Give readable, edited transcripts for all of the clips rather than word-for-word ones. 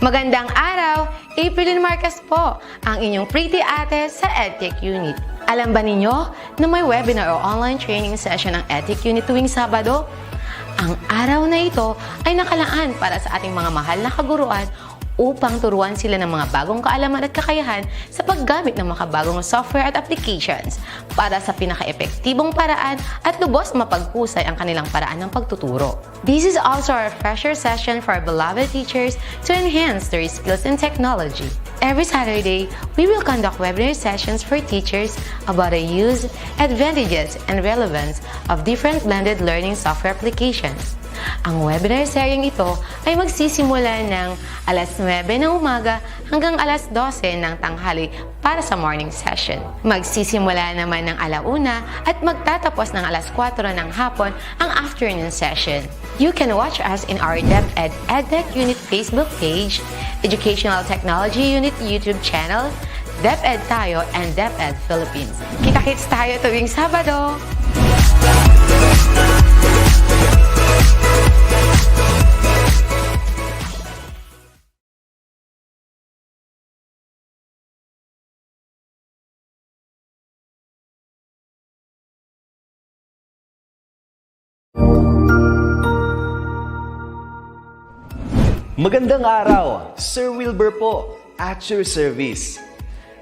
Magandang araw! April Marcas po, ang inyong pretty ate sa Edtech Unit. Alam ba ninyo na may webinar o online training session ng Edtech Unit tuwing Sabado? Ang araw na ito ay nakalaan para sa ating mga mahal na kaguruan upang turuan sila ng mga bagong kaalaman at kakayahan sa paggamit ng makabagong software at applications para sa pinaka-epektibong paraan at lubos mapaghusay ang kanilang paraan ng pagtuturo. This is also our fresher session for our beloved teachers to enhance their skills in technology. Every Saturday, we will conduct webinar sessions for teachers about the use, advantages, and relevance of different blended learning software applications. Ang webinar seryeng ito ay magsisimula ng alas 9 ng umaga hanggang alas 12 ng tanghali para sa morning session. Magsisimula naman ng alauna at magtatapos ng alas 4 ng hapon ang afternoon session. You can watch us in our DepEd Edtech Unit Facebook page, Educational Technology Unit YouTube channel, DepEd Tayo, and DepEd Philippines. Kita-kits tayo tuwing Sabado! Magandang araw! Sir Wilbur po, at your service.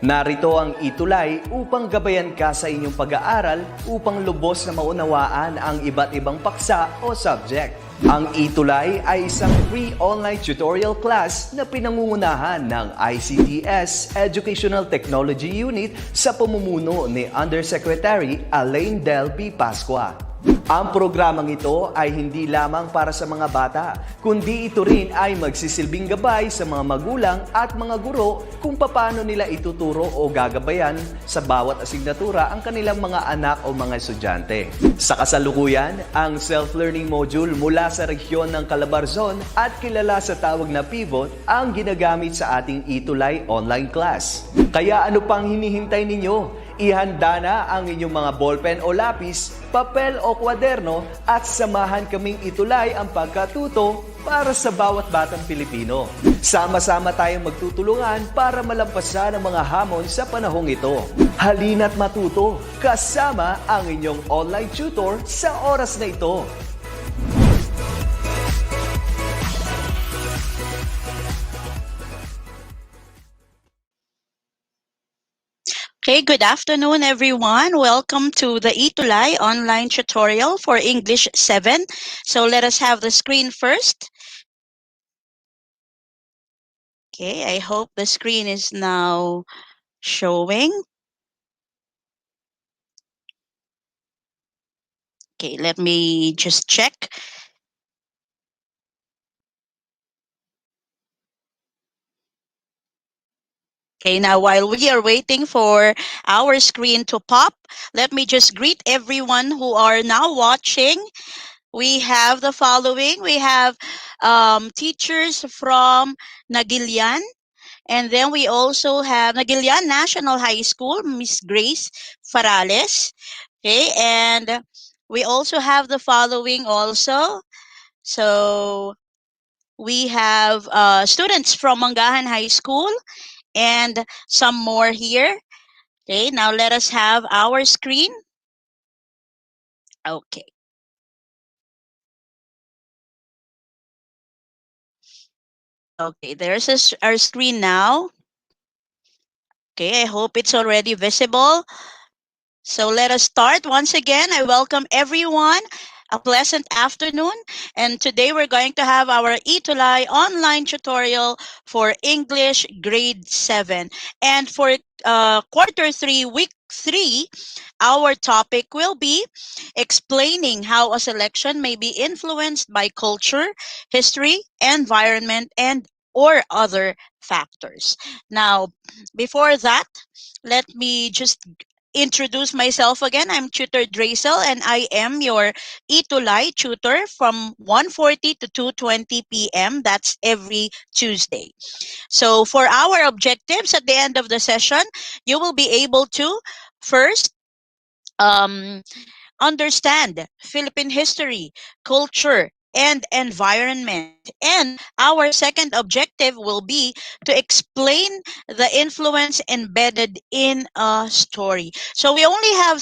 Narito ang ETUlay upang gabayan ka sa inyong pag-aaral upang lubos na maunawaan ang iba't ibang paksa o subject. Ang ETUlay ay isang free online tutorial class na pinangungunahan ng ICT's Educational Technology Unit sa pamumuno ni Undersecretary Elaine Del P. Pascua. Ang programang ito ay hindi lamang para sa mga bata, kundi ito rin ay magsisilbing gabay sa mga magulang at mga guro kung paano nila ituturo o gagabayan sa bawat asignatura ang kanilang mga anak o mga estudyante. Sa kasalukuyan, ang self-learning module mula sa rehiyon ng Calabarzon at kilala sa tawag na Pivot ang ginagamit sa ating ETUlay online class. Kaya ano pang hinihintay ninyo? Ihanda na ang inyong mga ballpen o lapis, papel o kwaderno at samahan kaming itulay ang pagkatuto para sa bawat batang Pilipino. Sama-sama tayong magtutulungan para malampasan ang mga hamon sa panahong ito. Halina't matuto kasama ang inyong online tutor sa oras na ito. Okay, good afternoon, everyone. Welcome to the ETUlay online tutorial for English 7. So let us have the screen first. Okay, I hope the screen is now showing. Okay, let me just check. Okay, now while we are waiting for our screen to pop, let me just greet everyone who are now watching. We have the following. We have teachers from Nagilian, and then we also have Nagilian National High School, Miss Grace Farales. Okay, and we also have the following also. So we have students from Mangahan High School, and some more here. Okay, now let us have our screen. Okay. Okay, there's our screen now. Okay, I hope it's already visible. So let us start. Once again, I welcome everyone. A pleasant afternoon, and today we're going to have our ETUlay online tutorial for English grade 7. And for quarter 3, week 3, our topic will be explaining how a selection may be influenced by culture, history, environment, and or other factors. Now, before that, let me just introduce myself again. I'm Tutor Drazel, and I am your ETUlay tutor from 1:40 to 2:20 p.m. That's every Tuesday. So for our objectives at the end of the session, you will be able to first understand Philippine history, culture, and environment. And our second objective will be to explain the influence embedded in a story. So we only have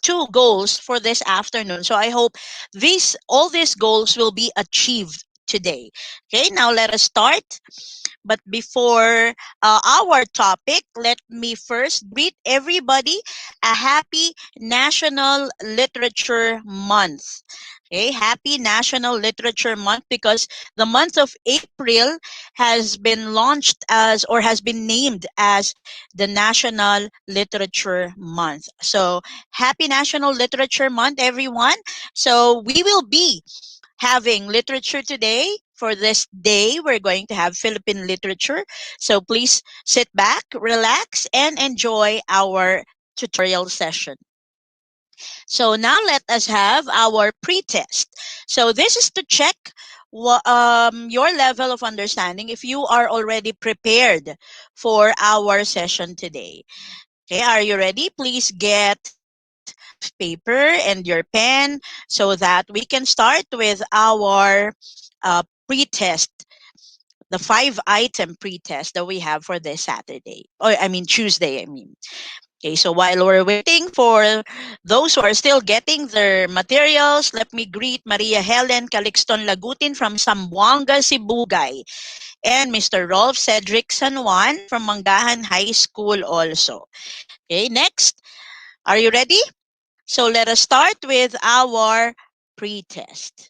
two goals for this afternoon. So I hope all these goals will be achieved today. Okay, now let us start. But before our topic, let me first greet everybody a happy National Literature Month. Okay, happy National Literature Month because the month of April has been launched as or has been named as the National Literature Month. So, happy National Literature Month, everyone. So, we will be having literature today. For this day, we're going to have Philippine literature. So please sit back, relax, and enjoy our tutorial session. So now let us have our pretest. So this is to check your level of understanding if you are already prepared for our session today. Okay, are you ready? Please get paper and your pen so that we can start with our pretest, the 5-item pretest that we have for this Saturday. Or I mean Tuesday, I mean. Okay, so while we're waiting for those who are still getting their materials, let me greet Maria Helen Calixton Lagutin from Zamboanga, Sibugay, and Mr. Rolf Cedric San Juan from Mangahan High School also. Okay, next, are you ready? So let us start with our pretest.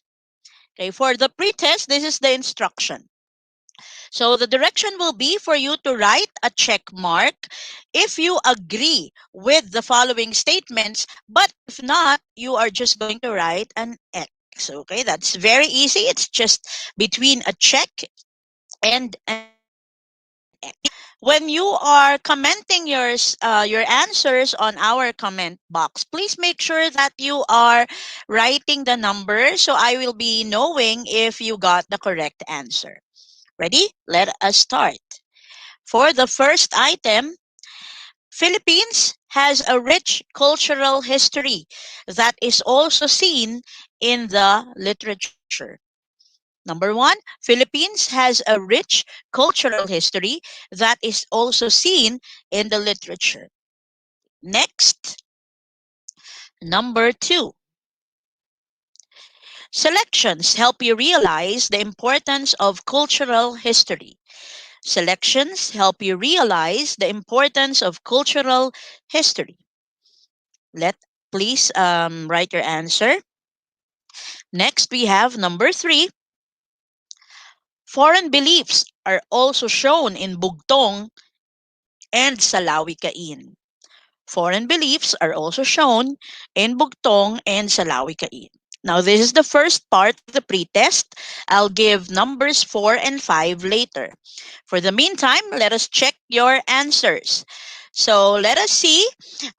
Okay, for the pretest, this is the instruction. So the direction will be for you to write a check mark if you agree with the following statements, but if not, you are just going to write an X. Okay, that's very easy. It's just between a check and an X. When you are commenting your answers on our comment box, please make sure that you are writing the number so I will be knowing if you got the correct answer. Ready? Let us start. For the first item, Philippines has a rich cultural history that is also seen in the literature. Number one, Philippines has a rich cultural history that is also seen in the literature. Next, number two, selections help you realize the importance of cultural history. Selections help you realize the importance of cultural history. Let please write your answer. Next, we have number three. Foreign beliefs are also shown in Bugtong and Salawikain. Foreign beliefs are also shown in Bugtong and Salawikain. Now, this is the first part of the pretest. I'll give numbers 4 and 5 later. For the meantime, let us check your answers. So let us see.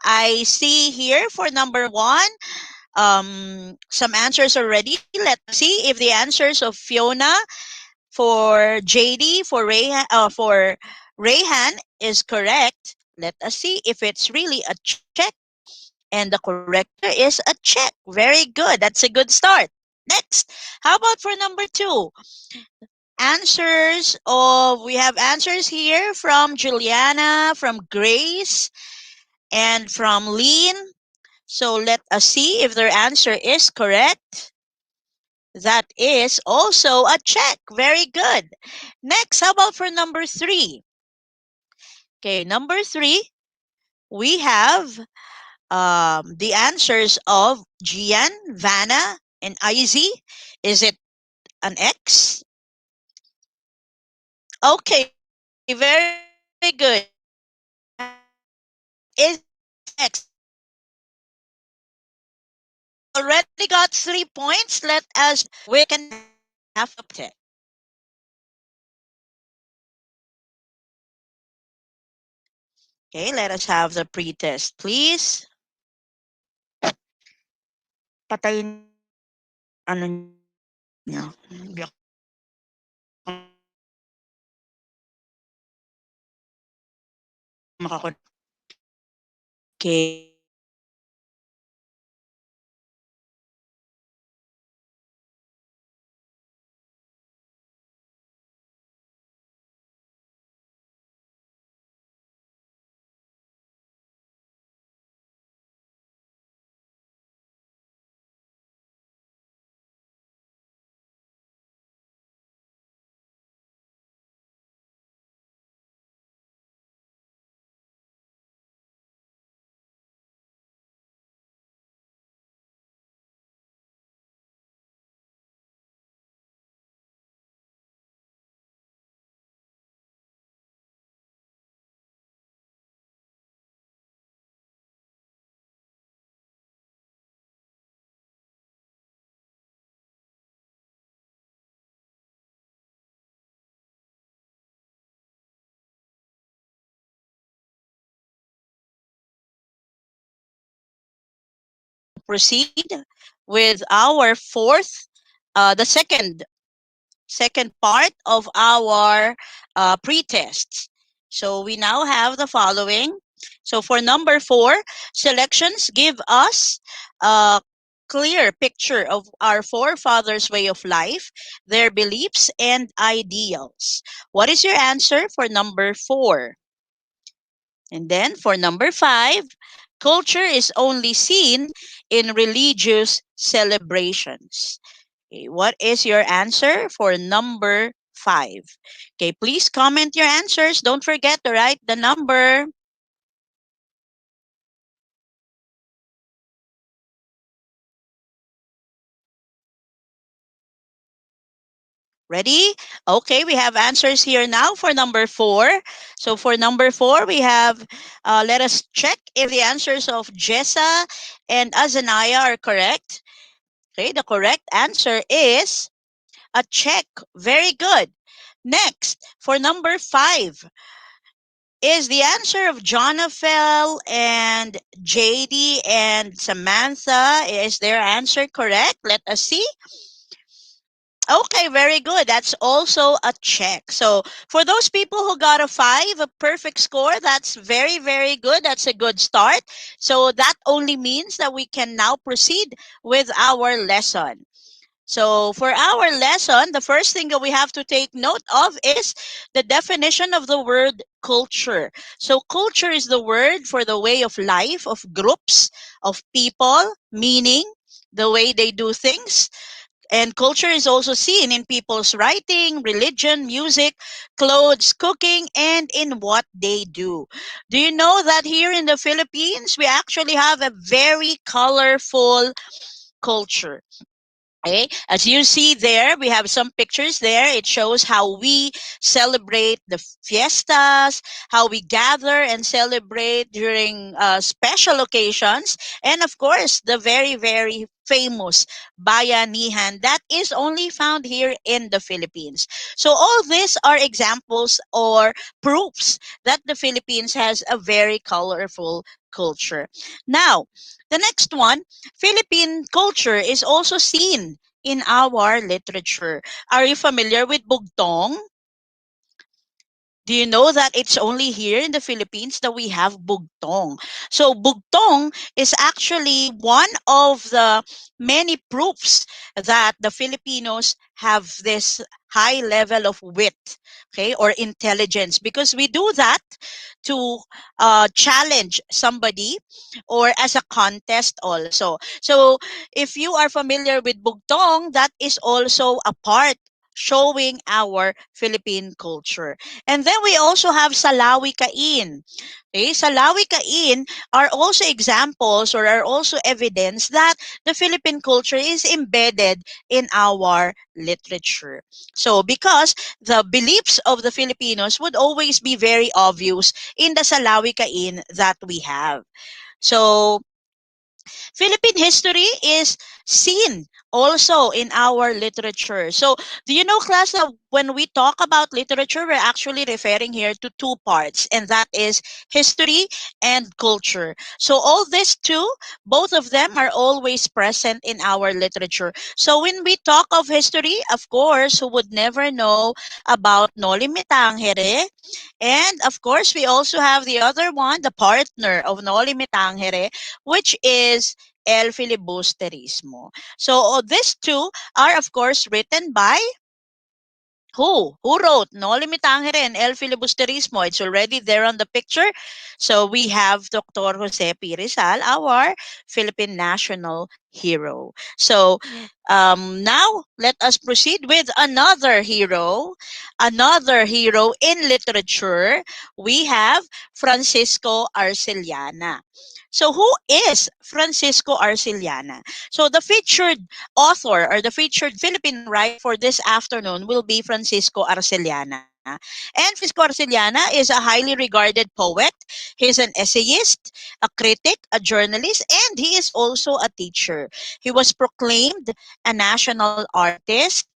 I see here for number 1, some answers already. Let's see if the answers of Fiona, for JD, for Rayhan is correct. Let us see if it's really a check. And the correct answer is a check. Very good. That's a good start. Next, how about for number 2? We have answers here from Juliana, from Grace, and from Lean. So let us see if their answer is correct. That is also a check. Very good. Next, how about for number 3? Okay, number 3, we have the answers of Gian, Vanna, and Izzy. Is it an X? Okay, very good. Is X. You already got 3 points. Let us we can half of it. Okay, let us have the pretest, please. Patayin ano niya. Hindi ako makakot. Okay. proceed with our fourth, the second part of our pre-tests. So we now have the following. So for number 4, selections give us a clear picture of our forefathers' way of life, their beliefs and ideals. What is your answer for number 4? And then for number 5, culture is only seen in religious celebrations. Okay, what is your answer for number 5? Okay, please comment your answers. Don't forget to write the number. Ready? Okay, we have answers here now for number 4. So for number 4, we have, let us check if the answers of Jessa and Azanaya are correct. Okay, the correct answer is a check. Very good. Next, for number 5, is the answer of Jonafel and JD and Samantha, is their answer correct? Let us see. Okay, very good. That's also a check. So for those people who got a 5, a perfect score, that's very, very good. That's a good start. So that only means that we can now proceed with our lesson. So for our lesson, the first thing that we have to take note of is the definition of the word culture. So culture is the word for the way of life of groups of people, meaning the way they do things. And culture is also seen in people's writing, religion, music, clothes, cooking, and in what they do. Do you know that here in the Philippines, we actually have a very colorful culture? Okay. As you see there, we have some pictures there. It shows how we celebrate the fiestas, how we gather and celebrate during special occasions, and of course, the very, very famous bayanihan that is only found here in the Philippines. So all these are examples or proofs that the Philippines has a very colorful culture. Now, the next one, Philippine culture is also seen in our literature. Are you familiar with bugtong? Do you know that it's only here in the Philippines that we have bugtong? So bugtong is actually one of the many proofs that the Filipinos have this high level of wit, okay, or intelligence, because we do that to challenge somebody or as a contest also. So if you are familiar with bugtong, that is also a part showing our Philippine culture. And then we also have Salawi Kain. Okay, Salawi Kain are also examples or are also evidence that the Philippine culture is embedded in our literature. So because the beliefs of the Filipinos would always be very obvious in the Salawi Kain that we have. So Philippine history is seen also in our literature. So, do you know, class, that when we talk about literature, we're actually referring here to two parts, and that is history and culture. So, all these two, both of them are always present in our literature. So, when we talk of history, of course, who would never know about Noli Me Tangere? And of course, we also have the other one, the partner of Noli Me Tangere, which is El Filibusterismo. So these two are, of course, written by who? Who wrote Noli Me Tangere and El Filibusterismo? It's already there on the picture. So we have Dr. Jose P. Rizal, our Philippine national hero. So now let us proceed with another hero in literature. We have Francisco Arcellana. So who is Francisco Arcellana? So the featured author or the featured Philippine writer for this afternoon will be Francisco Arcellana. And Francisco Arcellana is a highly regarded poet. He's an essayist, a critic, a journalist, and he is also a teacher. He was proclaimed a national artist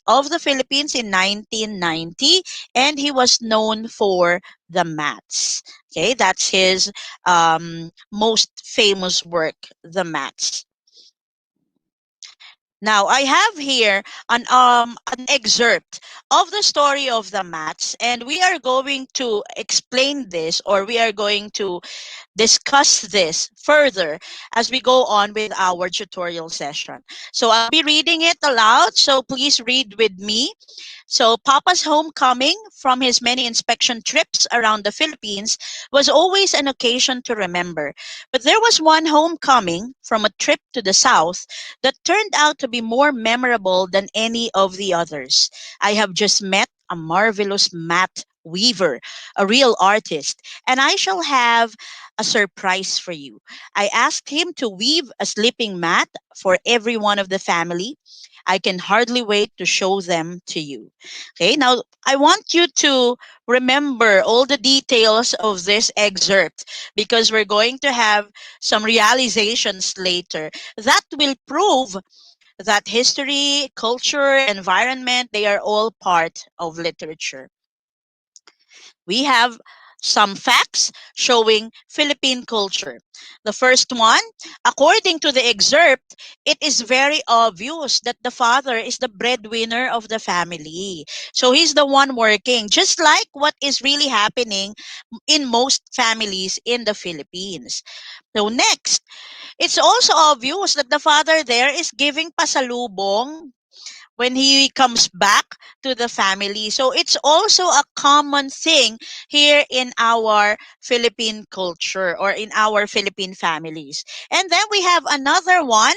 of the Philippines in 1990, and he was known for the Mats. Okay, that's his most famous work, the Mats. Now, I have here an excerpt of the story of the mats, and we are going to explain this, or we are going to discuss this further as we go on with our tutorial session. So I'll be reading it aloud, so please read with me. So Papa's homecoming from his many inspection trips around the Philippines was always an occasion to remember. But there was one homecoming from a trip to the south that turned out to be more memorable than any of the others. I have just met a marvelous mat weaver, a real artist, and I shall have a surprise for you. I asked him to weave a sleeping mat for every one of the family. I can hardly wait to show them to you. Okay, now I want you to remember all the details of this excerpt because we're going to have some realizations later that will prove that history, culture, environment, they are all part of literature. We have some facts showing Philippine culture. The first one, according to the excerpt, it is very obvious that the father is the breadwinner of the family. So he's the one working, just like what is really happening in most families in the Philippines. So next, it's also obvious that the father there is giving pasalubong when he comes back to the family. So it's also a common thing here in our Philippine culture or in our Philippine families. And then we have another one.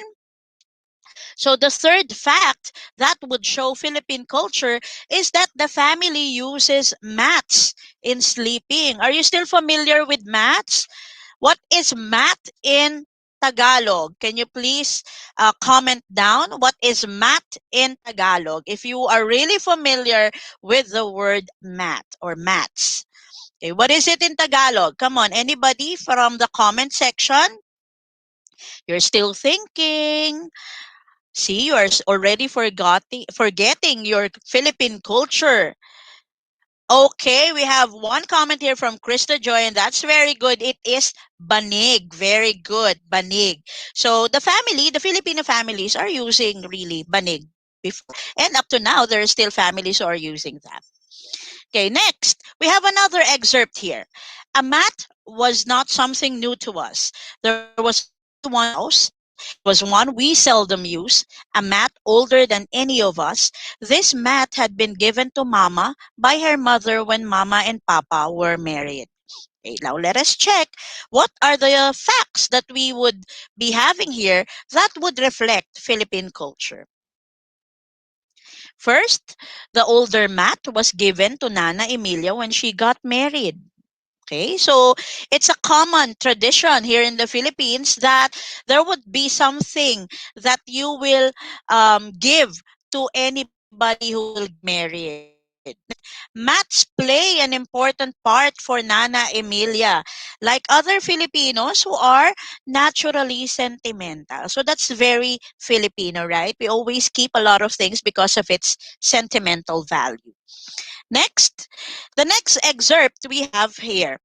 So the third fact that would show Philippine culture is that the family uses mats in sleeping. Are you still familiar with mats? What is mat in Tagalog? Can you please comment down what is mat in Tagalog? If you are really familiar with the word mat or mats. Okay, what is it in Tagalog? Come on, anybody from the comment section? You're still thinking. See, you are already forgetting your Philippine culture. Okay, we have one comment here from Krista Joy, and that's very good. It is banig. Very good, banig. So the Filipino families are using really banig before. And up to now, there are still families who are using that. Okay, next, we have another excerpt here. A mat was not something new to us. There was already one in our house. It was one we seldom use, a mat older than any of us. This mat had been given to Mama by her mother when Mama and Papa were married. Okay, now let us check what are the facts that we would be having here that would reflect Philippine culture. First, the older mat was given to Nana Emilia when she got married. Okay, so it's a common tradition here in the Philippines that there would be something that you will give to anybody who will get married. Next, mats play an important part for Nana Emilia, like other Filipinos who are naturally sentimental. So that's very Filipino, right? We always keep a lot of things because of its sentimental value. Next, the next excerpt we have here.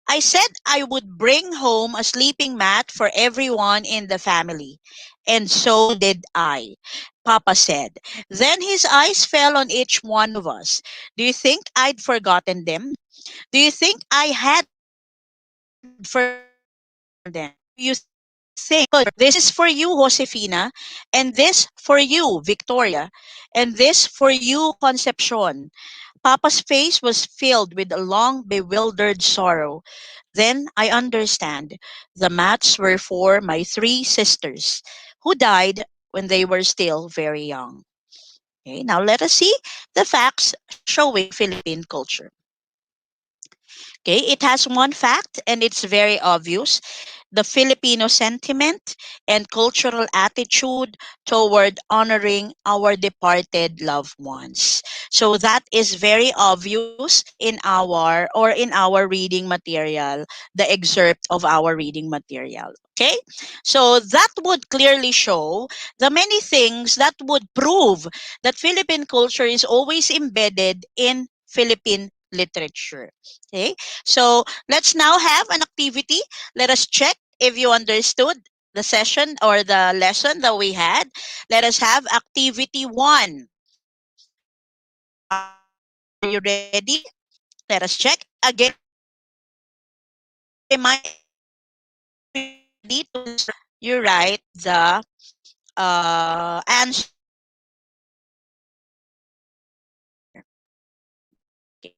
I said I would bring home a sleeping mat for everyone in the family. And so did I, Papa said. Then his eyes fell on each one of us. Do you think I'd forgotten them? Do you think I had forgotten them? Do you think this is for you, Josefina, and this for you, Victoria, and this for you, Concepcion? Papa's face was filled with a long, bewildered sorrow. Then I understand. The mats were for my three sisters who died when they were still very young. Okay, now let us see the facts showing Philippine culture. Okay, it has one fact and it's very obvious. The Filipino sentiment and cultural attitude toward honoring our departed loved ones. So that is very obvious in our reading material, the excerpt of our reading material. Okay? So that would clearly show the many things that would prove that Philippine culture is always embedded in Philippine literature. Okay? So let's now have an activity. Let us check if you understood the session or the lesson that we had. Let us have activity 1. Are you ready? Let us check. Again, remind everybody to ensure you write the answers here. Okay.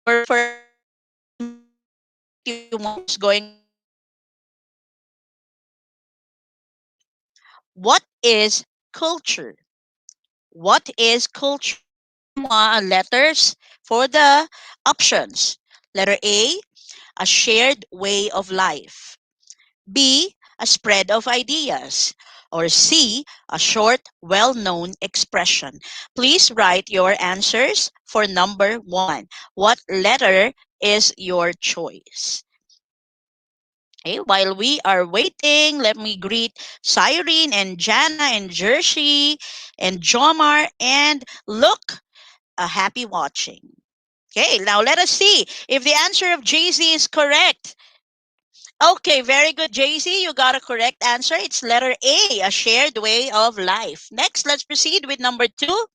Our first activity 1 is going to be what is culture? What is culture? Give me one letters for the options. Letter A, a shared way of life. B, a spread of ideas. Or C, a short, well-known expression. Please write your answers for number 1. What letter is your choice? Okay, while we are waiting, let me greet Cyrene and Jana and Jersey and Jomar and look, a happy watching. Okay, now let us see if the answer of JZ is correct. Okay, very good, JC. You got a correct answer. It's letter A, a shared way of life. Next, let's proceed with number 2.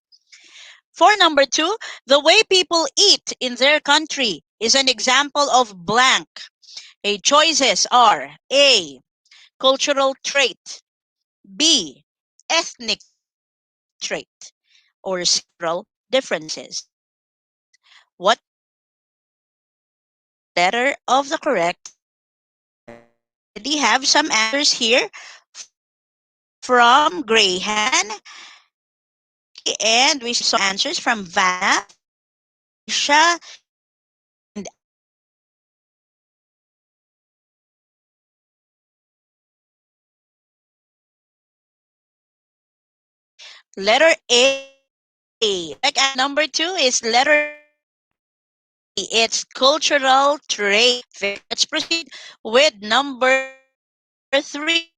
For number 2, the way people eat in their country is an example of blank. A choices are A, cultural trait, B, ethnic trait, or C, cultural differences. What is the letter of the correct answer? We already have some answers here from Grayhan. Okay, and we saw answers from Vanna, from Alicia, and Alex. Letter A. Correct answer number 2 is letter A. It's cultural trait. Let's proceed with number 3.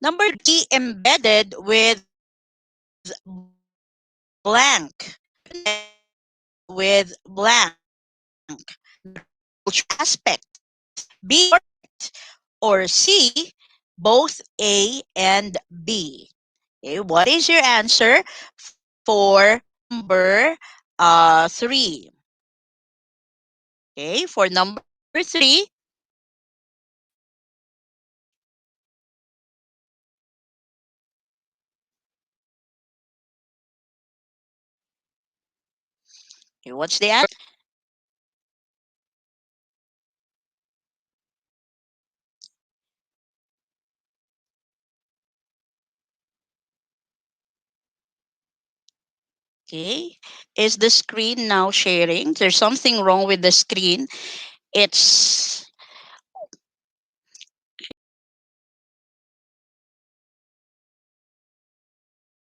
Number 3, embedded with blank. Embedded with blank. Letter A, cultural aspect. B, correct. Or C, both A and B. Okay, what is your answer for number 3? Okay, for number 3, okay, what's the answer? Okay, is the screen now sharing? There's something wrong with the screen. It's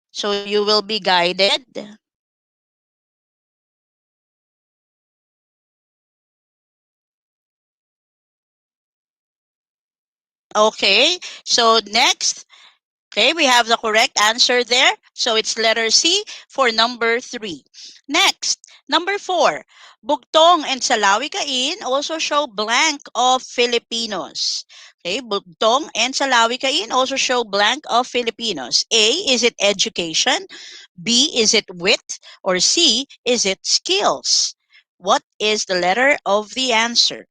so you will be guided. Okay, so next, okay, we have the correct answer there. So it's letter C for number 3. Next, number 4. Bugtong and Salawikain also show blank of Filipinos. Okay, Bugtong and Salawikain also show blank of Filipinos. A, is it education? B, is it wit? Or C, is it skills? What is the letter of the answer?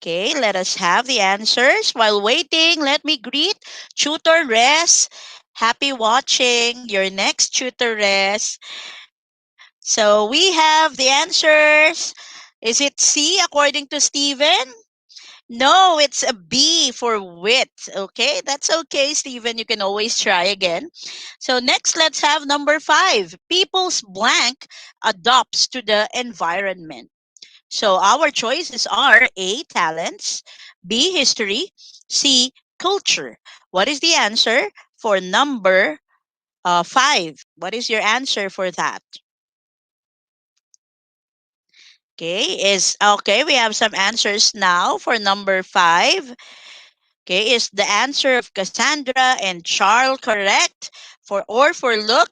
Okay, let us have the answers. While waiting, let me greet Tutor Res. Happy watching your next Tutor Res. So we have the answers. Is it C according to Steven? No, it's a B for wit. Okay, that's okay, Steven. You can always try again. So next, let's have number 5. People's blank adopts to the environment. So our choices are A, talents, B, history, C, culture. What is the answer for number 5? What is your answer for that? Okay, is okay. We have some answers now for number 5. Okay, is the answer of Cassandra and Charles correct? For or for look?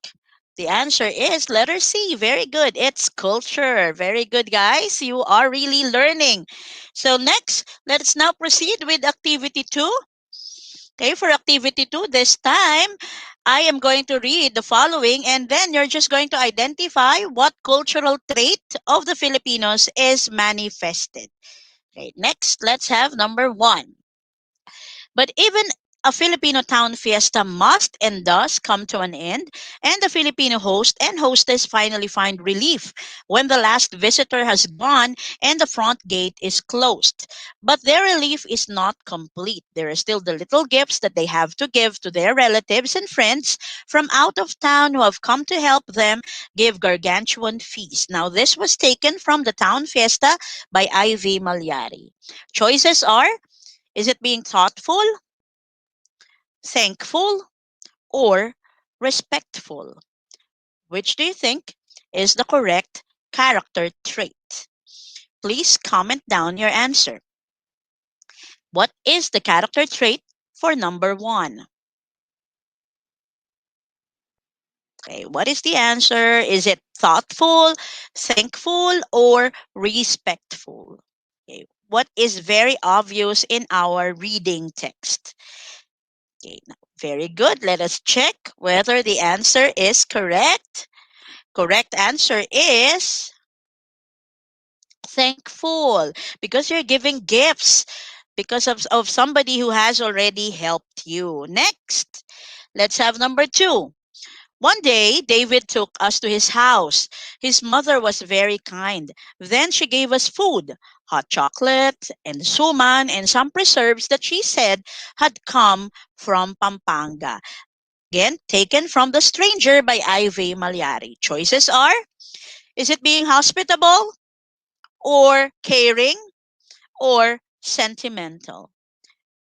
The answer is letter C. Very good. It's culture. Very good, guys. You are really learning. So next, let's now proceed with activity 2. Okay, for activity 2, this time, I am going to read the following and then you're just going to identify what cultural trait of the Filipinos is manifested. Okay, next, let's have number 1. But even a Filipino town fiesta must and does come to an end, and the Filipino host and hostess finally find relief when the last visitor has gone and the front gate is closed. But their relief is not complete. There are still the little gifts that they have to give to their relatives and friends from out of town who have come to help them give gargantuan feast. Now, this was taken from the town fiesta by Ivy Malyari. Choices are: is it being thoughtful, thankful, or respectful? Which do you think is the correct character trait? Please comment down your answer. What is the character trait for number 1? Okay, what is the answer? Is it thoughtful, thankful, or respectful? Okay, what is very obvious in our reading text? Okay, now, very good. Let us check whether the answer is correct. Correct answer is thankful, because you're giving gifts because of somebody who has already helped you. Next, let's have number 2. One day, David took us to his house. His mother was very kind. Then she gave us food, hot chocolate, and suman, and some preserves that she said had come from Pampanga. Again, taken from The Stranger by Ivy Malyari. Choices are: is it being hospitable, or caring, or sentimental?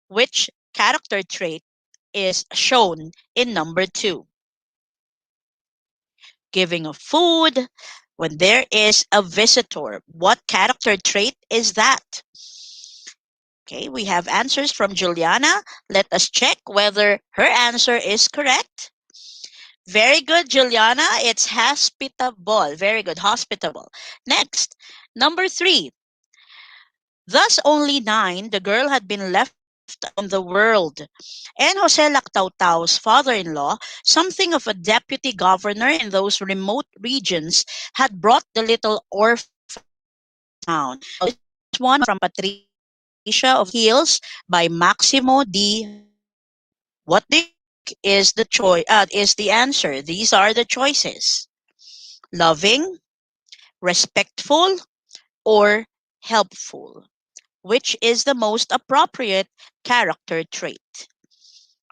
Which character trait is shown in number 2? Giving of food when there is a visitor. What character trait is that? Okay, we have answers from Juliana. Let us check whether her answer is correct. Very good, Juliana. It's hospitable. Very good, hospitable. Next, number 3. Thus only 9, the girl had been left alone in the world. And Jose Lactautau's father-in-law, something of a deputy governor in those remote regions, had brought the little orphan into town. Now, this one was from Patricia of Hills by Maximo D. Hernandez. What do you think is the is the answer? These are the choices: loving, respectful, or helpful. Which is the most appropriate character trait?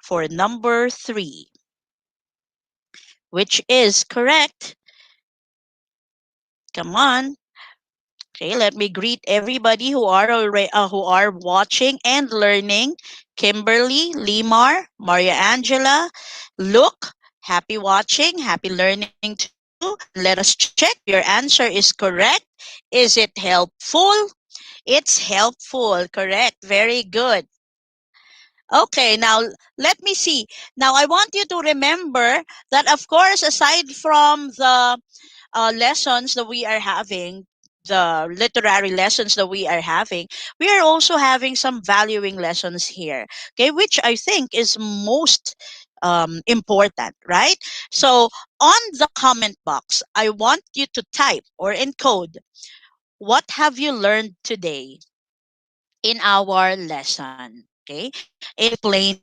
For number 3, which is correct? Come on. Okay, let me greet everybody who are already who are watching and learning. Kimberly, Limar, Maria Angela, Look, happy watching, happy learning to you. And let us check if your answer is correct. Is it helpful? It's helpful, correct. Very good. Okay, now let me see. Now I want you to remember that, of course, aside from the lessons that we are having, the literary lessons that we are having, we are also having some valuing lessons here, okay, which I think is most important, right? So on the comment box, I want you to type or encode, what have you learned today in our lesson? Okay, explaining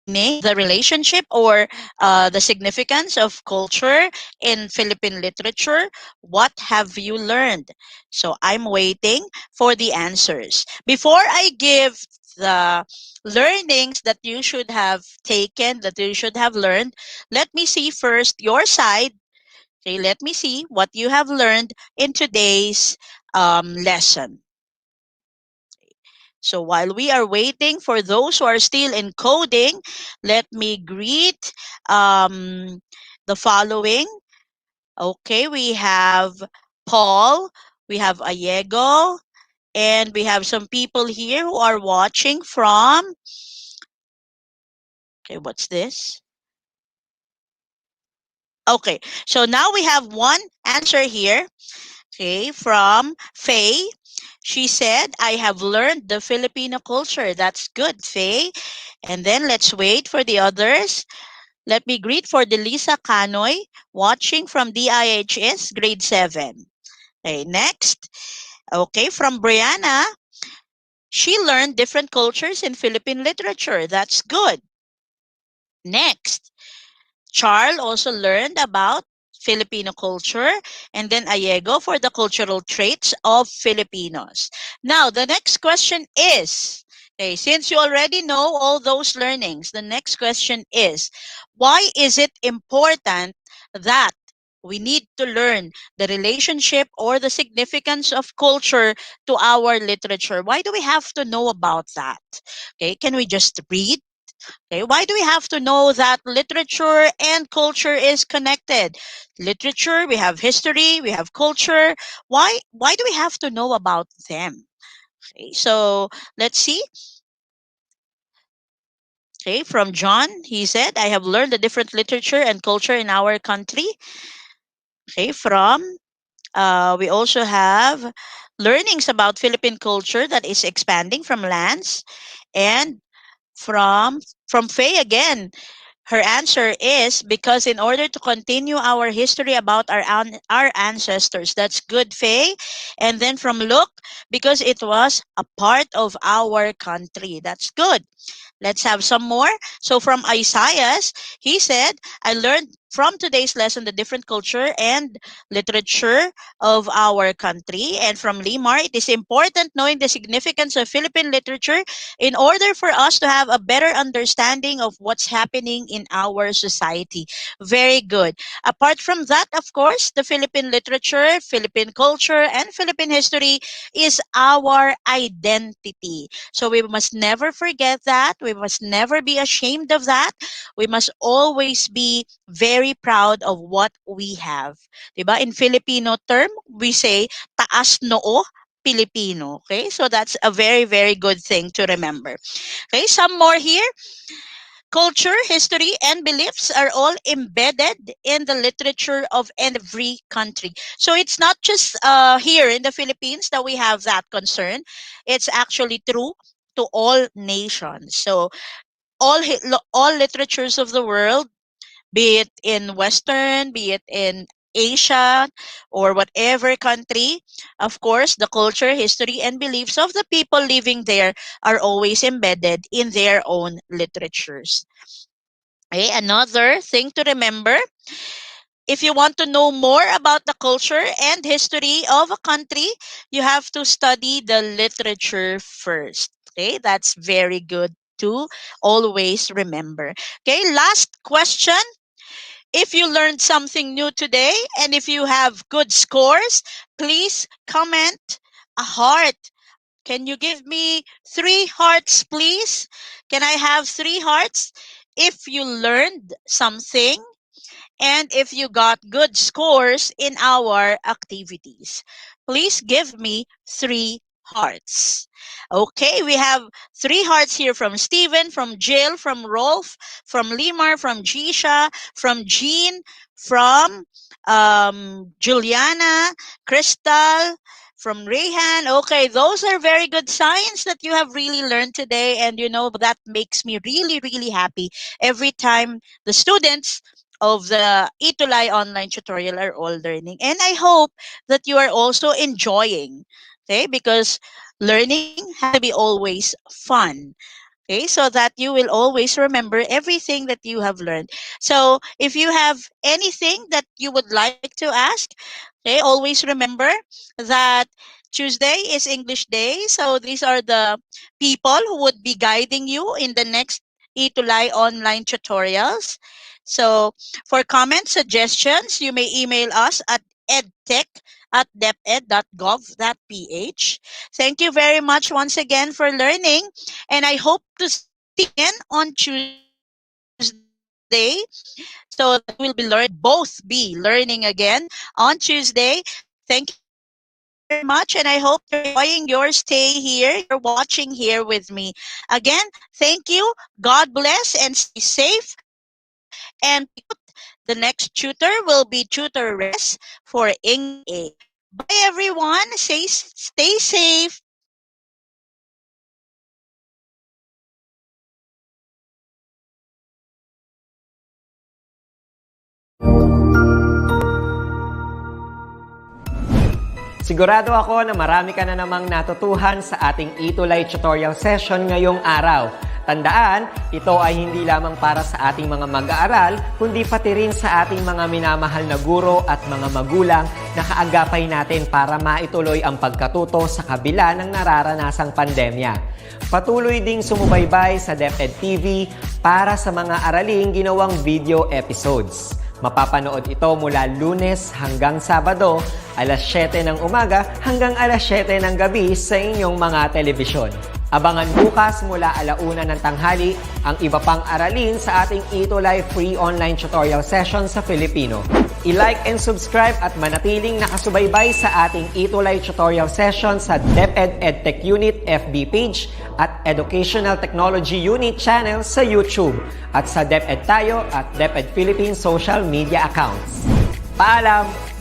the relationship or the significance of culture in Philippine literature. What have you learned? So I'm waiting for the answers. Before I give the learnings that you should have taken, that you should have learned, let me see first your side. Okay, let me see what you have learned in today's lesson. So while we are waiting for those who are still encoding, let me greet the following. Okay, we have Paul, we have Ayego, and we have some people here who are watching from, okay, what's this? Okay, so now we have one answer here, okay, from Faye. She said, I have learned the Filipino culture. That's good, Faye. And then let's wait for the others. Let me greet for Delisa Canoy, watching from DIHS, grade 7. Okay, next. Okay, from Brianna, she learned different cultures in Philippine literature. That's good. Next. Charles also learned about Filipino culture, and then Ayego for the cultural traits of Filipinos. Now, the next question is, okay, since you already know all those learnings, the next question is, why is it important that we need to learn the relationship or the significance of culture to our literature? Why do we have to know about that? Okay, can we just read? Okay, why do we have to know that literature and culture is connected? Literature, we have history, we have culture. Why do we have to know about them? Okay, so let's see. Okay, from John, he said, I have learned the different literature and culture in our country. Okay, from we also have learnings about Philippine culture that is expanding from lands, and from Faye again. Her answer is because in order to continue our history about our ancestors. That's good, Faye. And then from Luke, because it was a part of our country. That's good. Let's have some more. So from Isaiah, he said, I learned from today's lesson the different culture and literature of our country. And from Limar, it is important knowing the significance of Philippine literature in order for us to have a better understanding of what's happening in our society. Very good. Apart from that, of course, the Philippine literature, Philippine culture, and Philippine history is our identity. So we must never forget that. We must never be ashamed of that. We must always be very proud of what we have. Diba? In Filipino term, we say, taas noo Filipino. Okay, so that's a very, very good thing to remember. Okay, some more here. Culture, history, and beliefs are all embedded in the literature of every country. So it's not just here in the Philippines that we have that concern. It's actually true to all nations. So all literatures of the world, be it in Western, be it in Asia, or whatever country, of course, the culture, history, and beliefs of the people living there are always embedded in their own literatures. Okay, another thing to remember, if you want to know more about the culture and history of a country, you have to study the literature first. Okay, that's very good to always remember. Okay, last question. If you learned something new today and if you have good scores, please comment a heart. Can you give me 3 hearts, please? Can I have 3 hearts? If you learned something and if you got good scores in our activities. Please give me 3 hearts. Okay, we have 3 hearts here from Steven, from Jill, from Rolf, from Limar, from Jisha, from Jean, from Juliana, Crystal, from Rehan. Okay, those are very good signs that you have really learned today. And you know, that makes me really, really happy every time the students of the ETUlay online tutorial are all learning. And I hope that you are also enjoying, okay? Because learning has to be always fun. Okay, so that you will always remember everything that you have learned. So if you have anything that you would like to ask, okay, always remember that Tuesday is English Day. So these are the people who would be guiding you in the next ETUlay online tutorials. So for comments, suggestions, you may email us at edtech@deped.gov.ph. Thank you very much once again for learning, and I hope to see you again on Tuesday so that we will both be learning again on Tuesday. Thank you very much, and I hope you're enjoying your stay here, you're watching here with me. Again, thank you. God bless and stay safe and please put the The next tutor will be Tutor Res for English. Bye everyone. Stay safe. Sigurado ako na marami ka na namang natutuhan sa ating ETUlay tutorial session ngayong araw. Tandaan, ito ay hindi lamang para sa ating mga mag-aaral, kundi pati rin sa ating mga minamahal na guro at mga magulang na kaagapay natin para maituloy ang pagkatuto sa kabila ng nararanasang pandemya. Patuloy ding sumubaybay sa DepEd TV para sa mga araling ginawang video episodes. Mapapanood ito mula Lunes hanggang Sabado, alas 7 ng umaga hanggang alas 7 ng gabi sa inyong mga telebisyon. Abangan bukas mula 1:00 ng tanghali ang iba pang aralin sa ating ETUlay free online tutorial session sa Filipino. I-like and subscribe at manatiling nakasubaybay sa ating ETUlay tutorial session sa DepEd Edtech Unit FB page at Educational Technology Unit channel sa YouTube at sa DepEd Tayo at DepEd Philippine social media accounts. Paalam!